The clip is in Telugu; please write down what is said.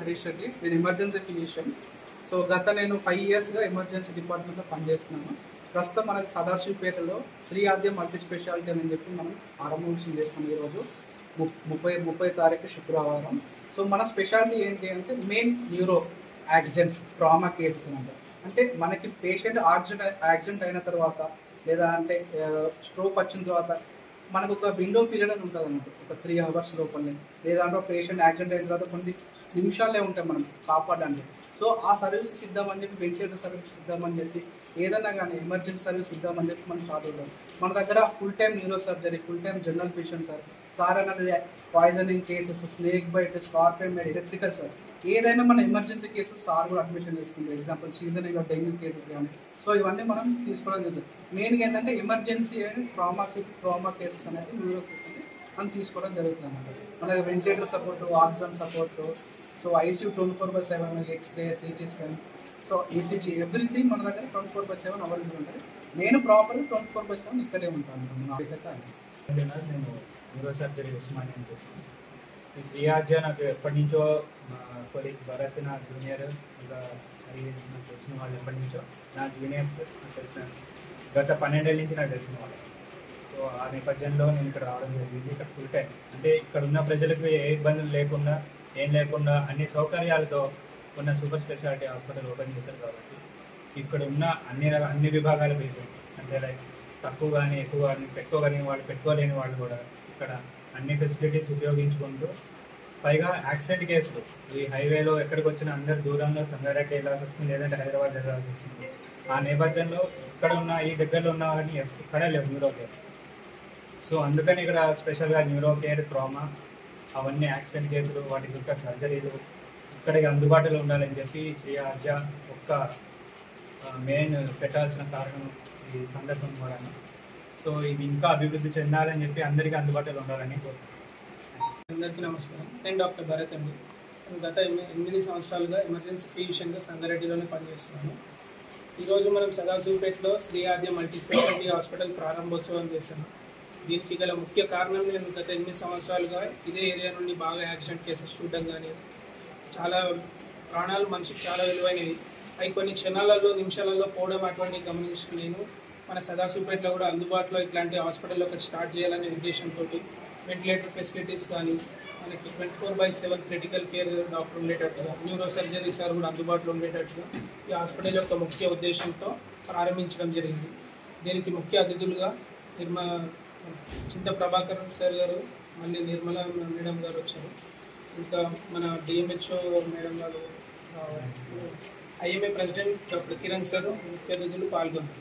హరీష్ రెడ్డి, నేను ఎమర్జెన్సీ ఫిజిషియన్. సో నేను 5 ఇయర్స్గా ఎమర్జెన్సీ డిపార్ట్మెంట్లో పనిచేస్తున్నాను. ప్రస్తుతం మనకి సదాశివపేటలో శ్రీ ఆద్య మల్టీ స్పెషాలిటీ అని చెప్పి మనం ఆరంభించి చేస్తున్నాం. ఈరోజు 30 తారీఖు శుక్రవారం. సో మన స్పెషాలిటీ ఏంటి అంటే main neuro accidents, trauma cases అంటే మనకి పేషెంట్ యాక్సిడెంట్ అయిన తర్వాత లేదా అంటే స్ట్రోక్ వచ్చిన తర్వాత మనకు ఒక విండో పీరియడ్ అని ఉంటుంది అన్నట్టు, ఒక 3 hours లోపలనే, లేదంటే పేషెంట్ యాక్సిడెంట్ అయిన తర్వాత కొన్ని నిమిషాలే ఉంటాయి మనం కాపాడడానికి. సో ఆ సర్వీసెస్ ఇద్దామని చెప్పి, వెంటిలేటర్ సర్వీసెస్ ఇద్దామని చెప్పి, ఏదైనా కానీ ఎమర్జెన్సీ సర్వీస్ ఇద్దామని చెప్పి మనం స్టార్ట్ అవుతాం. మన దగ్గర full time neuro surgery, full time general physician sir అనేది poisoning cases, snake bite, scorpion bite, electrical sir, ఏదైనా మన ఎమర్జెన్సీ కేసెస్ సార్ కూడా అడ్మిషన్ చేసుకుంటాం. ఎగ్జాంపుల్ సీజనల్ డెంగ్యూ కేసెస్ కానీ. సో ఇవన్నీ మనం తీసుకోవడం జరుగుతుంది. మెయిన్గా ఏంటంటే ఎమర్జెన్సీ అండ్ ట్రామా కేసెస్ అనేది న్యూరో కేసెస్ మనం తీసుకోవడం జరుగుతుంది అన్నమాట. మన ventilator support, oxygen support, so ICU 24/7, x-ray, CT scan, so ECG, everything మన దగ్గర 24/7 అవైలబుల్ ఉంటుంది. నేను ప్రాపర్గా 24/7 ఇక్కడే ఉంటాను. నేను న్యూరో సర్జరీ ఉస్మానియా చేసాను. ఈ శ్రీ ఆద్య నాకు ఎప్పటి నుంచో మా కొలీగ్ భరత్, నా జూనియర్, ఇంకా మరి నాకు తెలిసిన వాళ్ళు ఎప్పటి నుంచో నా జూనియర్స్ నాకు తెలిసిన గత 12 ఏళ్ళ నుంచి నాకు తెలిసిన వాళ్ళు. సో ఆ నేపథ్యంలో నేను ఇక్కడ రావడం జరిగింది. ఇక్కడ ఫుల్ టైం అంటే ఇక్కడ ఉన్న ప్రజలకు ఏ ఇబ్బందులు లేకుండా, ఏం లేకుండా అన్ని సౌకర్యాలతో ఉన్న సూపర్ స్పెషాలిటీ హాస్పిటల్ ఓపెన్ చేశారు. కాబట్టి ఇక్కడ ఉన్న అన్ని విభాగాల పేషెంట్స్ అంటే లైక్ తక్కువ కానీ ఎక్కువ కానీ పెట్టుకోలేని వాళ్ళు కూడా ఇక్కడ అన్ని ఫెసిలిటీస్ ఉపయోగించుకుంటూ, పైగా యాక్సిడెంట్ కేసులు ఈ హైవేలో ఎక్కడికి వచ్చినా అందరు దూరంలో సంగారెడ్డి వెళ్ళాల్సి వస్తుంది, లేదంటే హైదరాబాద్ వెళ్ళాల్సి వస్తుంది. ఆ నేపథ్యంలో ఇక్కడ ఉన్న ఈ దగ్గరలో ఉన్న కానీ ఇక్కడే లేవు న్యూరో కేర్. సో అందుకని ఇక్కడ స్పెషల్గా న్యూరో కేర్, ట్రామా, అవన్నీ యాక్సిడెంట్ కేసులు, వాటికి ఇంకా సర్జరీలు ఇక్కడికి అందుబాటులో ఉండాలని చెప్పి శ్రీ ఆద్య ఒక్క మెయిన్ పెట్టాల్సిన కారణం ఈ సందర్భం కూడా. సో ఇది ఇంకా అభివృద్ధి చెందాలని చెప్పి అందరికీ అందుబాటులో ఉండాలని కోరుతున్నాను. అందరికీ నమస్కారం. నేను డాక్టర్ భరత్ అండి. గత 8 సంవత్సరాలుగా ఎమర్జెన్సీ ఫిజిషియన్గా సంగారెడ్డిలోనే పనిచేస్తున్నాను. ఈరోజు మనం సదాశివపేటలో శ్రీ ఆద్య మల్టీ స్పెషాలిటీ హాస్పిటల్ ప్రారంభోత్సవం చేశాను. దీనికి గల ముఖ్య కారణం, నేను గత 8 సంవత్సరాలుగా ఇదే ఏరియా నుండి బాగా యాక్సిడెంట్ కేసెస్ చూడడం కానీ, చాలా ప్రాణాలు మనిషికి చాలా విలువైనవి అవి కొన్ని క్షణాలలో, నిమిషాలలో పోవడం అటువంటివి గమనించిన నేను మన సదాశివపేటలో కూడా అందుబాటులో ఇట్లాంటి హాస్పిటల్ ఒకటి స్టార్ట్ చేయాలనే ఉద్దేశంతో వెంటిలేటర్ ఫెసిలిటీస్ కానీ, మనకి 24/7 క్రిటికల్ కేర్ డాక్టర్ ఉండేటట్టుగా, న్యూరో సర్జరీ సార్ కూడా అందుబాటులో ఉండేటట్టుగా ఈ హాస్పిటల్ యొక్క ముఖ్య ఉద్దేశంతో ప్రారంభించడం జరిగింది. దీనికి ముఖ్య అతిథులుగా చింత ప్రభాకర్ సార్ గారు, మళ్ళీ నిర్మల మేడం గారు వచ్చారు. ఇంకా మన డిఎంహెచ్ఓ మేడం గారు, IMA president doctor Kiran sir ముఖ్య అతిథులు పాల్గొన్నారు.